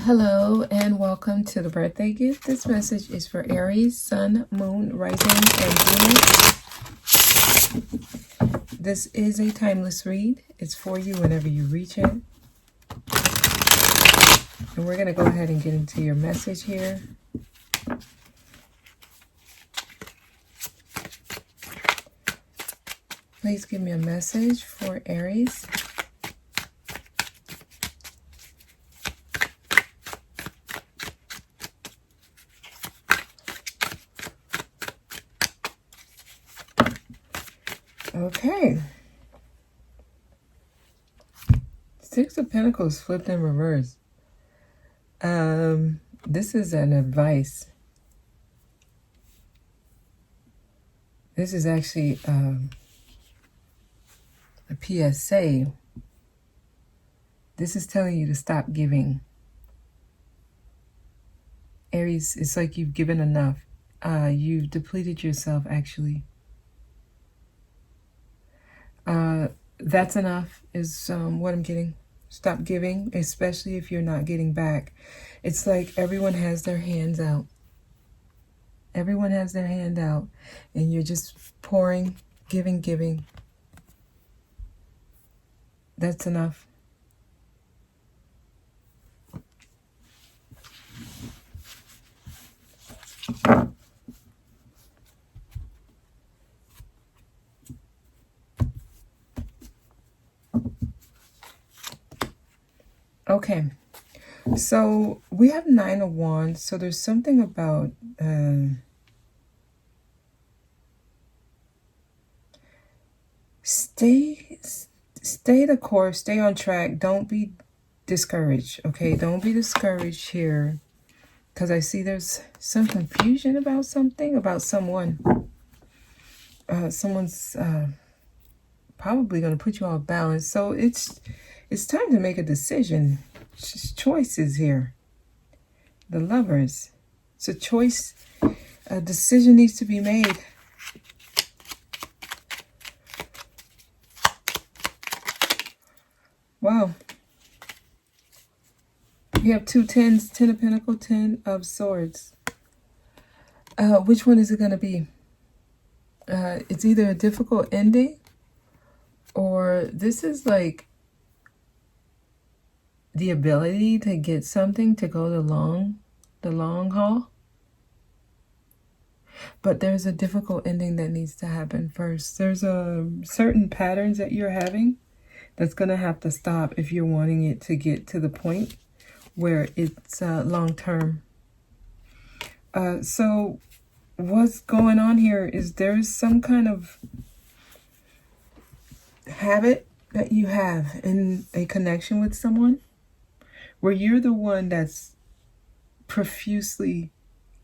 Hello and welcome to the birthday gift. This message is for Aries, Sun, Moon, Rising, and Venus. This is a timeless read. It's for you whenever you reach it. And we're going to go ahead and get into your message here. Please give me a message for Aries. Okay. Six of Pentacles flipped in reverse. This is an advice. This is actually a PSA. This is telling you to stop giving. Aries, it's like you've given enough. You've depleted yourself, actually. That's enough is what I'm getting. Stop giving, especially if you're not getting back. It's like everyone has their hands out. Everyone has their hand out, and you're just pouring, giving. That's enough. Okay, so we have Nine of Wands. So there's something about stay the course, stay on track. Don't be discouraged, okay? Don't be discouraged here, because I see there's some confusion about something, about someone. Someone's probably going to put you off balance. So it's time to make a decision. Just choices here. The Lovers. It's a choice. A decision needs to be made. Wow. You have two tens, 10 of Pentacles, 10 of Swords. Which one is it going to be? It's either a difficult ending, or this is like the ability to get something to go the long haul. But there's a difficult ending that needs to happen first. There's certain patterns that you're having that's going to have to stop if you're wanting it to get to the point where it's long-term. So what's going on here is there's some kind of habit that you have in a connection with someone where you're the one that's profusely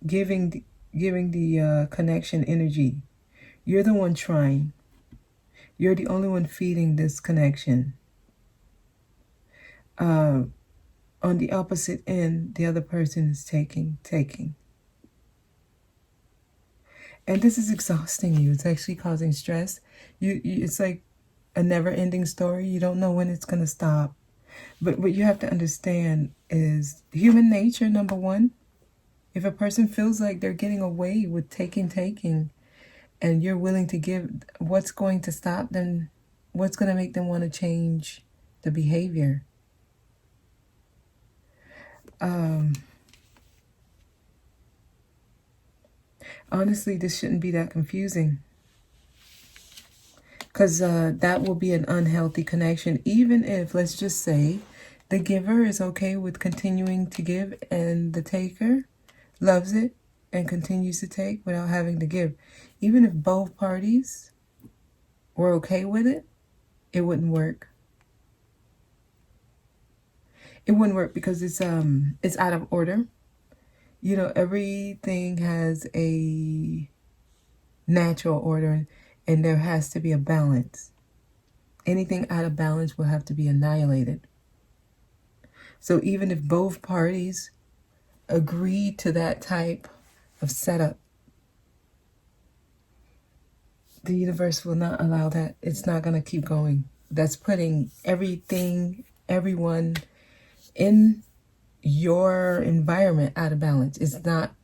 giving the connection energy. You're the one trying. You're the only one feeding this connection. On the opposite end, the other person is taking. And this is exhausting you. It's actually causing stress. It's like a never-ending story. You don't know when it's going to stop. But what you have to understand is human nature, number one. If a person feels like they're getting away with taking, and you're willing to give, what's going to stop them? What's going to make them want to change the behavior? Honestly, this shouldn't be that confusing. Because that will be an unhealthy connection. Even if, let's just say, the giver is okay with continuing to give and the taker loves it and continues to take without having to give. Even if both parties were okay with it, it wouldn't work. It wouldn't work because it's out of order. You know, everything has a natural order, and there has to be a balance. Anything out of balance will have to be annihilated. So even if both parties agree to that type of setup, the universe will not allow that. It's not going to keep going. That's putting everyone in your environment out of balance. It's not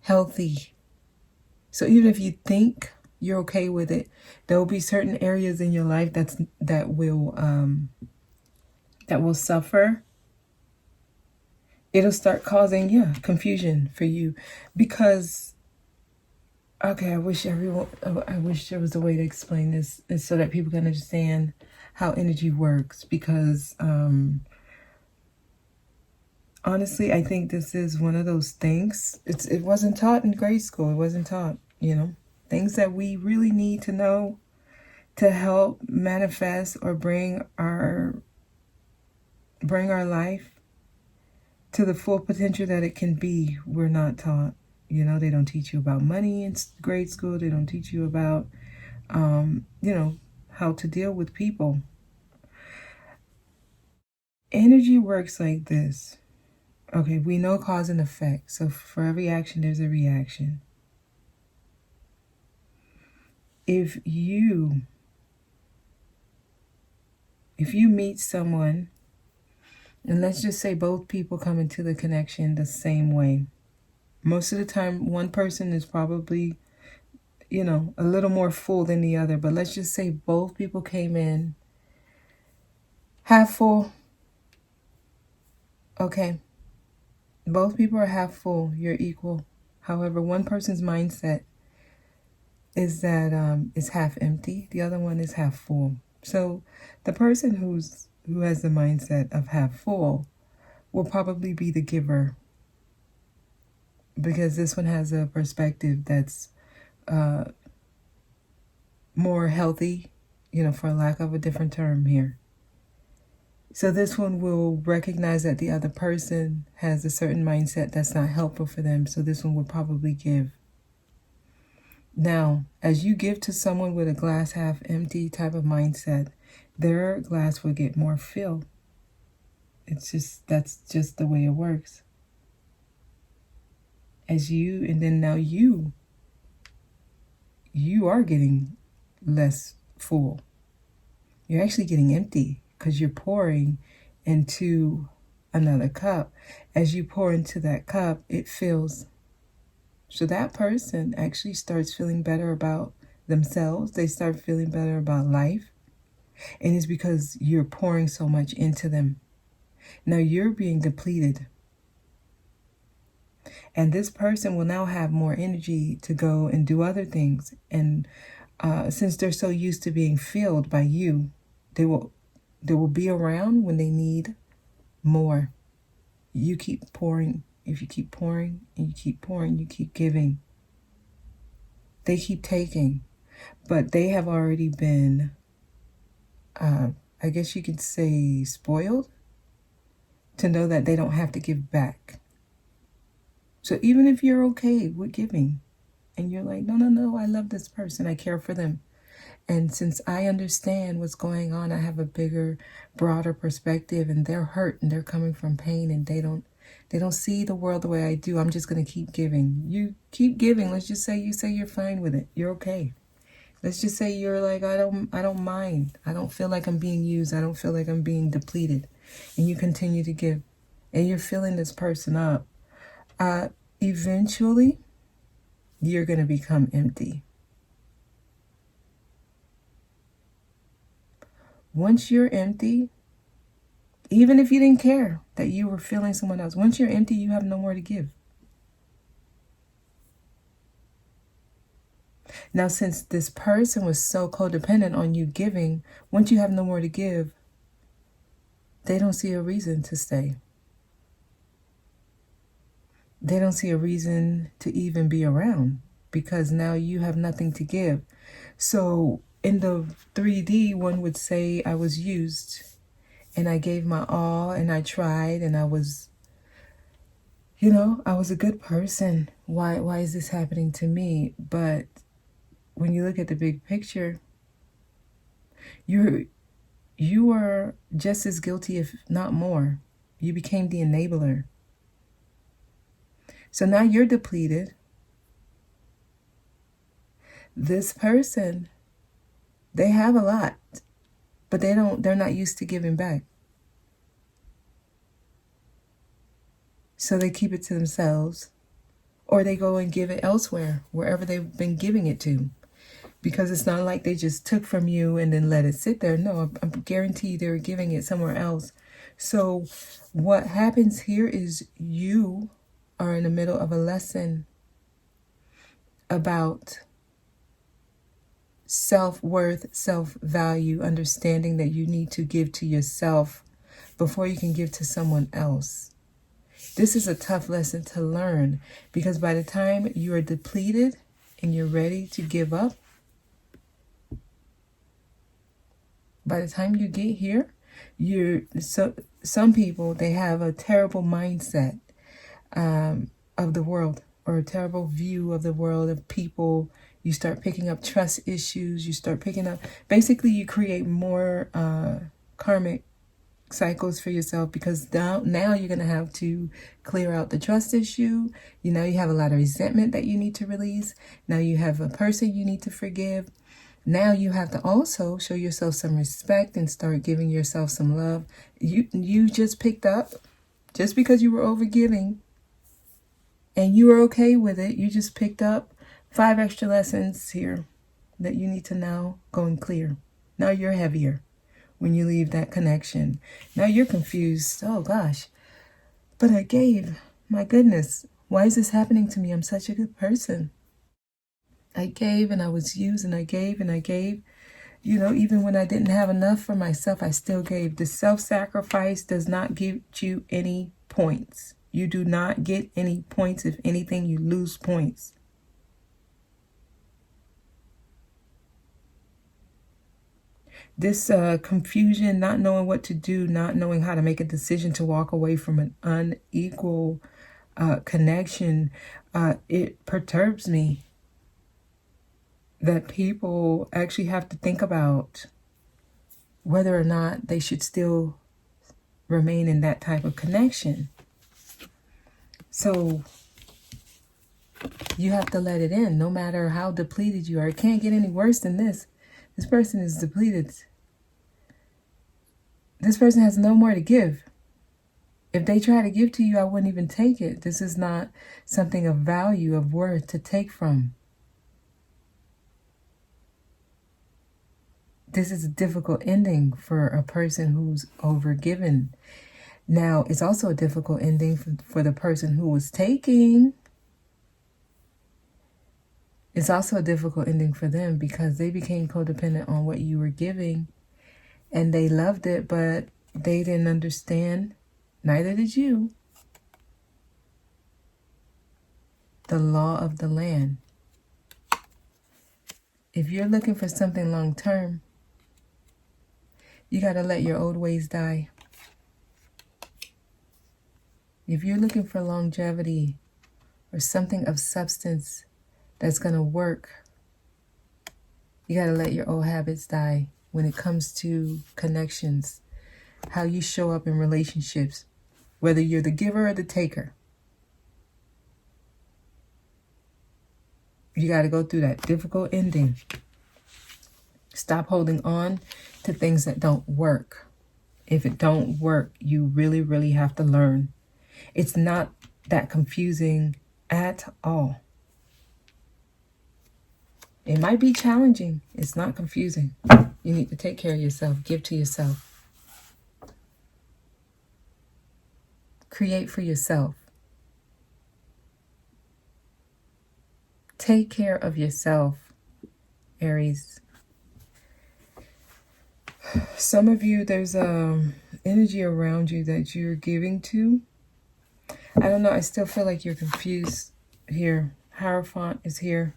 healthy. So even if you think you're okay with it, there will be certain areas in your life that will suffer. It'll start causing, yeah, confusion for you. Because, okay, I wish there was a way to explain this so that people can understand how energy works. Because honestly, I think this is one of those things. It wasn't taught in grade school. It wasn't taught, things that we really need to know to help manifest or bring our life to the full potential that it can be. We're not taught. They don't teach you about money in grade school. They don't teach you about, how to deal with people. Energy works like this. Okay, we know cause and effect. So for every action, there's a reaction. If you meet someone, and let's just say both people come into the connection the same way. Most of the time, one person is probably, a little more full than the other. But let's just say both people came in half full. Okay. Both people are half full. You're equal. However, one person's mindset is that is half empty. The other one is half full. So the person who has the mindset of half full will probably be the giver, because this one has a perspective that's more healthy, for lack of a different term here. So this one will recognize that the other person has a certain mindset that's not helpful for them. So this one will probably give. Now, as you give to someone with a glass half empty type of mindset, their glass will get more filled. That's just the way it works. And then now you are getting less full. You're actually getting empty because you're pouring into another cup. As you pour into that cup, it fills. So that person actually starts feeling better about themselves. They start feeling better about life. And it's because you're pouring so much into them. Now you're being depleted. And this person will now have more energy to go and do other things. And since they're so used to being filled by you, they will be around when they need more. You keep pouring. If you keep pouring and you keep pouring, you keep giving. They keep taking. But they have already been, I guess you could say, spoiled to know that they don't have to give back. So even if you're okay with giving and you're like, no, I love this person, I care for them. And since I understand what's going on, I have a bigger, broader perspective, and they're hurt and they're coming from pain and they don't see the world the way I do. I'm just going to keep giving. You keep giving. Let's just say you're fine with it. You're okay. Let's just say you're like, I don't mind. I don't feel like I'm being used. I don't feel like I'm being depleted. And you continue to give. And you're filling this person up. Eventually, you're going to become empty. Once you're empty, even if you didn't care that you were filling someone else, once you're empty, you have no more to give. Now, since this person was so codependent on you giving, once you have no more to give, they don't see a reason to stay. They don't see a reason to even be around because now you have nothing to give. So in the 3D, one would say I was used and I gave my all and I tried and I was, I was a good person. Why is this happening to me? But when you look at the big picture, you are just as guilty, if not more. You became the enabler. So now you're depleted. This person, they have a lot, but they're not used to giving back. So they keep it to themselves, or they go and give it elsewhere, wherever they've been giving it to. Because it's not like they just took from you and then let it sit there. No, I'm guaranteed they're giving it somewhere else. So what happens here is you are in the middle of a lesson about self-worth, self-value, understanding that you need to give to yourself before you can give to someone else. This is a tough lesson to learn, because by the time you are depleted and you're ready to give up, by the time you get here, some people, they have a terrible mindset of the world, or a terrible view of the world, of people. You start picking up trust issues. You start picking up, basically you create more karmic cycles for yourself, because now you're going to have to clear out the trust issue. You have a lot of resentment that you need to release. Now you have a person you need to forgive. Now you have to also show yourself some respect and start giving yourself some love. You just picked up, just because you were overgiving and you were okay with it, you just picked up 5 extra lessons here that you need to now go and clear. Now you're heavier when you leave that connection. Now you're confused. Oh gosh, but I gave. My goodness, why is this happening to me? I'm such a good person. I gave and I was used, and I gave and I gave. Even when I didn't have enough for myself, I still gave. The self-sacrifice does not give you any points. You do not get any points. If anything, you lose points. This confusion, not knowing what to do, not knowing how to make a decision to walk away from an unequal connection, it perturbs me that people actually have to think about whether or not they should still remain in that type of connection. So you have to let it in, no matter how depleted you are. It can't get any worse than this. This person is depleted. This person has no more to give. If they try to give to you, I wouldn't even take it. This is not something of value, of worth to take from. This is a difficult ending for a person who's overgiven. Now, it's also a difficult ending for the person who was taking. It's also a difficult ending for them, because they became codependent on what you were giving, and they loved it, but they didn't understand, neither did you, the law of the land. If you're looking for something long-term, you got to let your old ways die. If you're looking for longevity or something of substance that's going to work, you got to let your old habits die when it comes to connections, how you show up in relationships, whether you're the giver or the taker. You got to go through that difficult ending. Stop holding on to things that don't work. If it don't work, you really, really have to learn. It's not that confusing at all. It might be challenging. It's not confusing. You need to take care of yourself. Give to yourself. Create for yourself. Take care of yourself, Aries. Some of you, there's energy around you that you're giving to. I don't know. I still feel like you're confused here. Hierophant is here.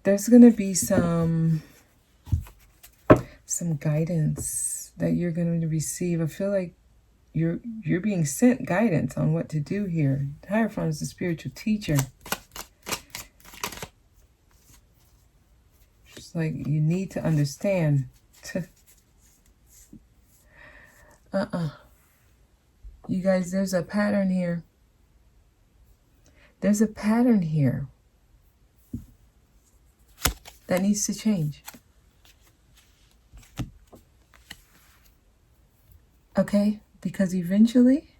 There's going to be some guidance that you're going to receive. I feel like you're being sent guidance on what to do here. Hierophant is the spiritual teacher. It's like you need to understand. You guys, there's a pattern here. There's a pattern here that needs to change. Okay? Because eventually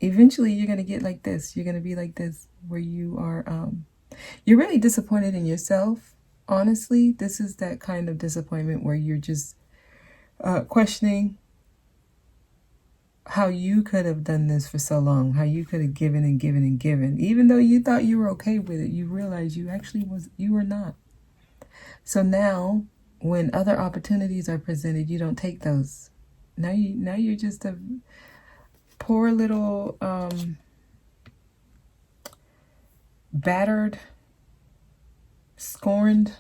Eventually, you're going to get like this. You're going to be like this, where you are, you're really disappointed in yourself. Honestly, this is that kind of disappointment where you're just questioning how you could have done this for so long, how you could have given and given and given. Even though you thought you were okay with it, you realize you were not. So now, when other opportunities are presented, you don't take those. Now you're just a poor little battered, scorned,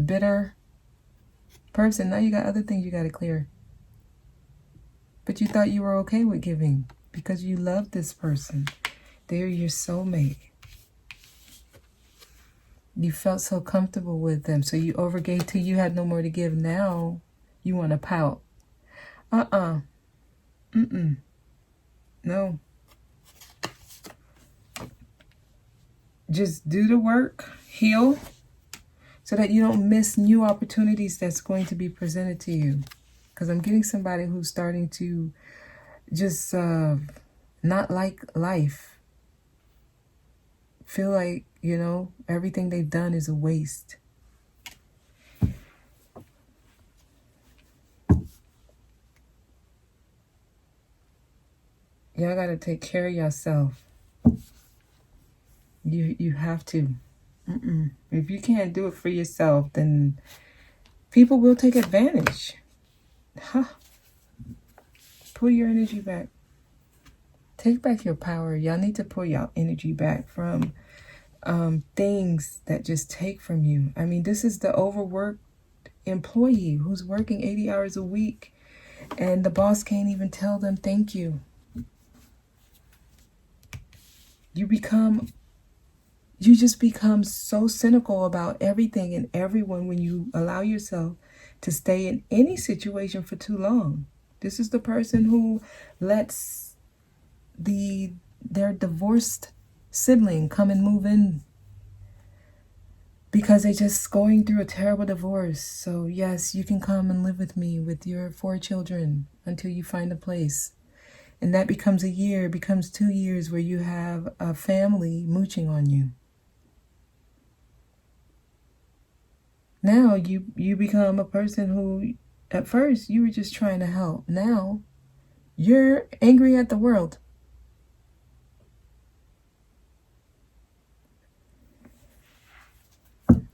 bitter person. Now you got other things you got to clear. But you thought you were okay with giving because you love this person. They're your soulmate. You felt so comfortable with them, so you overgave till you had no more to give. Now you want to pout. No. Just do the work, heal, so that you don't miss new opportunities that's going to be presented to you. Because I'm getting somebody who's starting to just not like life. Feel like, you know, everything they've done is a waste. Y'all got to take care of yourself. You have to. If you can't do it for yourself, then people will take advantage. Pull your energy back. Take back your power. Y'all need to pull your energy back from things that just take from you. I mean, this is the overworked employee who's working 80 hours a week and the boss can't even tell them thank you. You just become so cynical about everything and everyone when you allow yourself to stay in any situation for too long. This is the person who lets their divorced sibling come and move in because they're just going through a terrible divorce. So yes, you can come and live with me with your 4 children until you find a place. And that becomes a year, becomes 2 years where you have a family mooching on you. Now you become a person who, at first, you were just trying to help. Now, you're angry at the world.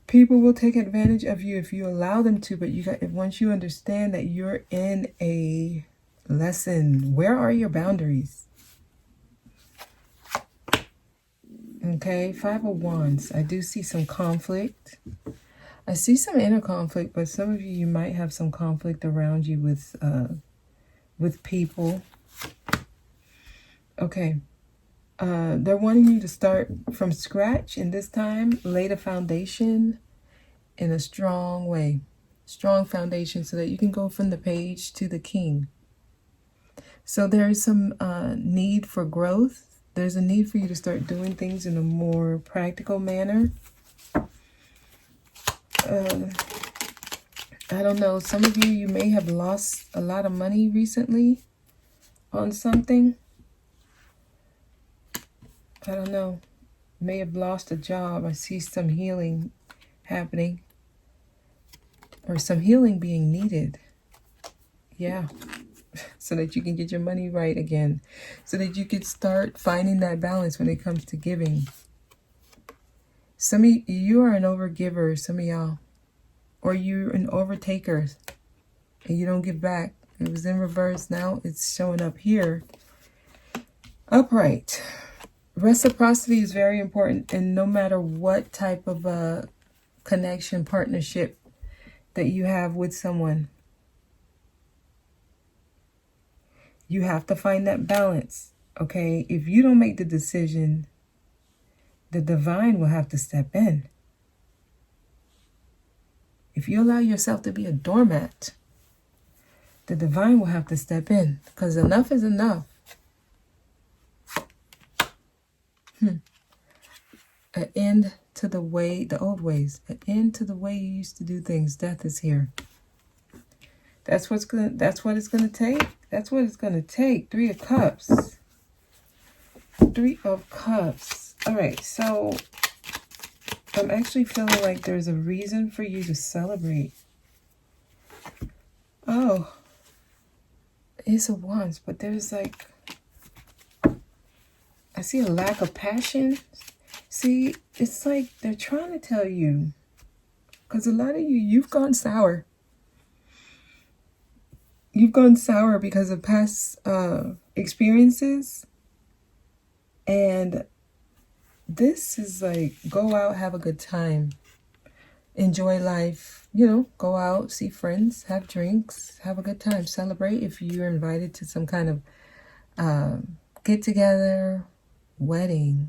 People will take advantage of you if you allow them to, but once you understand that you're in a lesson, where are your boundaries? Okay, 5 of Wands. I do see some conflict. I see some inner conflict, but some of you might have some conflict around you with people. Okay. They're wanting you to start from scratch, and this time lay the foundation in a strong way. Strong foundation so that you can go from the page to the king. So there is some need for growth. There's a need for you to start doing things in a more practical manner. I don't know. Some of you may have lost a lot of money recently on something. I don't know. May have lost a job. I see some healing happening. Or some healing being needed. Yeah. So that you can get your money right again. So that you can start finding that balance when it comes to giving. Some of you are an overgiver, some of y'all. Or you're an overtaker. And you don't give back. It was in reverse. Now it's showing up here. Upright. Reciprocity is very important. And no matter what type of a connection, partnership that you have with someone, you have to find that balance. Okay? If you don't make the decision, the divine will have to step in. If you allow yourself to be a doormat, the divine will have to step in. Because enough is enough. An end to the old ways. An end to the way you used to do things. Death is here. That's what it's gonna take. That's what it's gonna take. 3 of Cups. Three of Cups. All right, so I'm actually feeling like there's a reason for you to celebrate. Oh, Ace of Wands, but there's like, I see a lack of passion. See, it's like they're trying to tell you, because a lot of you, you've gone sour. You've gone sour because of past experiences. And this is like, go out, have a good time. Enjoy life. You know, go out, see friends, have drinks, have a good time. Celebrate if you're invited to some kind of get-together, wedding,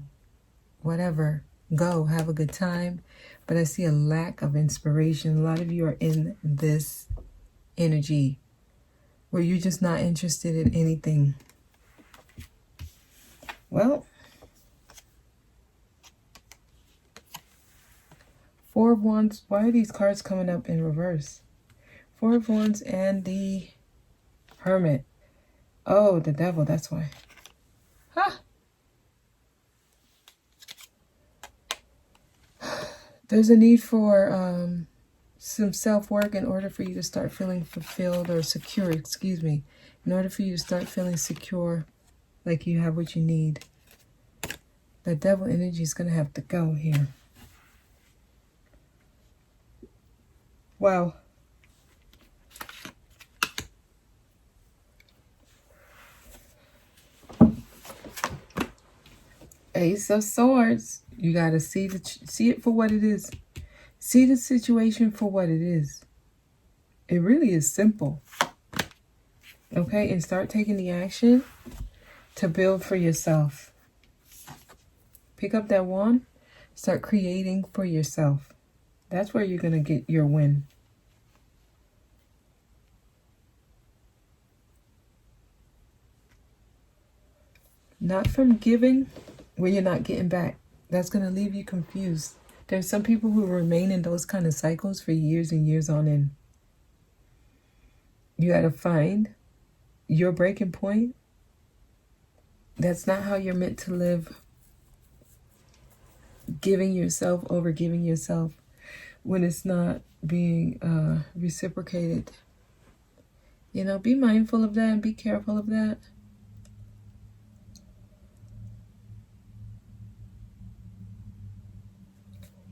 whatever. Go, have a good time. But I see a lack of inspiration. A lot of you are in this energy where you're just not interested in anything. Well, Four of Wands. Why are these cards coming up in reverse? Four of Wands and the Hermit. Oh, the Devil. That's why. Huh. There's a need for some self-work in order for you to start feeling fulfilled or secure, excuse me. In order for you to start feeling secure, like you have what you need. The Devil energy is going to have to go here. Wow. Ace of Swords. You got to see it for what it is. See the situation for what it is. It really is simple. Okay, and start taking the action to build for yourself. Pick up that wand. Start creating for yourself. That's where you're going to get your win. Not from giving where you're not getting back. That's going to leave you confused. There's some people who remain in those kind of cycles for years and years on end. You got to find your breaking point. That's not how you're meant to live. Giving yourself over giving yourself when it's not being reciprocated. You know, be mindful of that and be careful of that.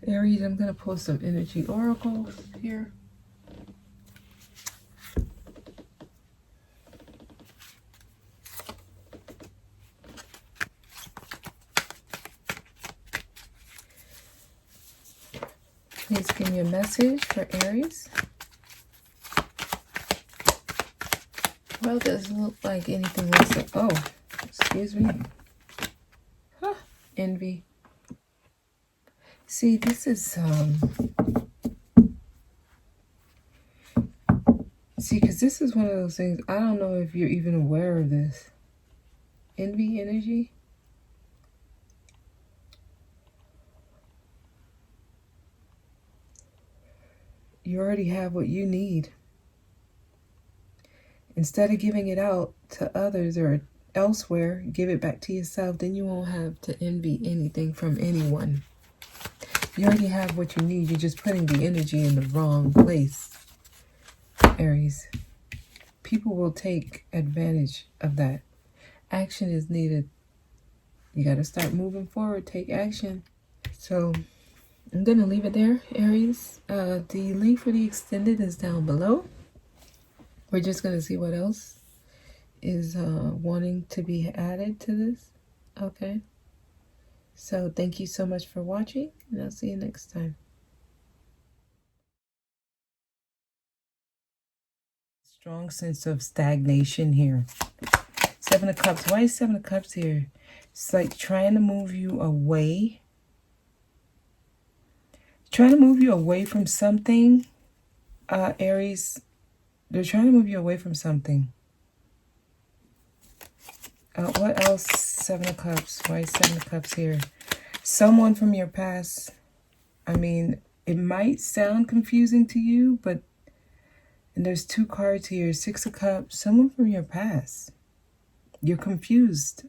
Aries, I'm going to pull some energy oracles here. Please give me a message for Aries. Well, it doesn't look like anything looks like... Oh, excuse me. Huh, envy. See, this is... See, because this is one of those things, I don't know if you're even aware of this. Envy energy. You already have what you need. Instead of giving it out to others or elsewhere, give it back to yourself. Then you won't have to envy anything from anyone. You already have what you need. You're just putting the energy in the wrong place, Aries. People will take advantage of that. Action is needed. You got to start moving forward. Take action. So I'm going to leave it there, Aries. The link for the extended is down below. We're just going to see what else is wanting to be added to this. Okay. So thank you so much for watching, and I'll see you next time. Strong sense of stagnation here. Seven of Cups. Why is Seven of Cups here? It's like trying to move you away. Trying to move you away from something, Aries. They're trying to move you away from something. What else? Seven of Cups. Why is Seven of Cups here? Someone from your past. I mean, it might sound confusing to you, but... And there's two cards here. Six of Cups. Someone from your past. You're confused.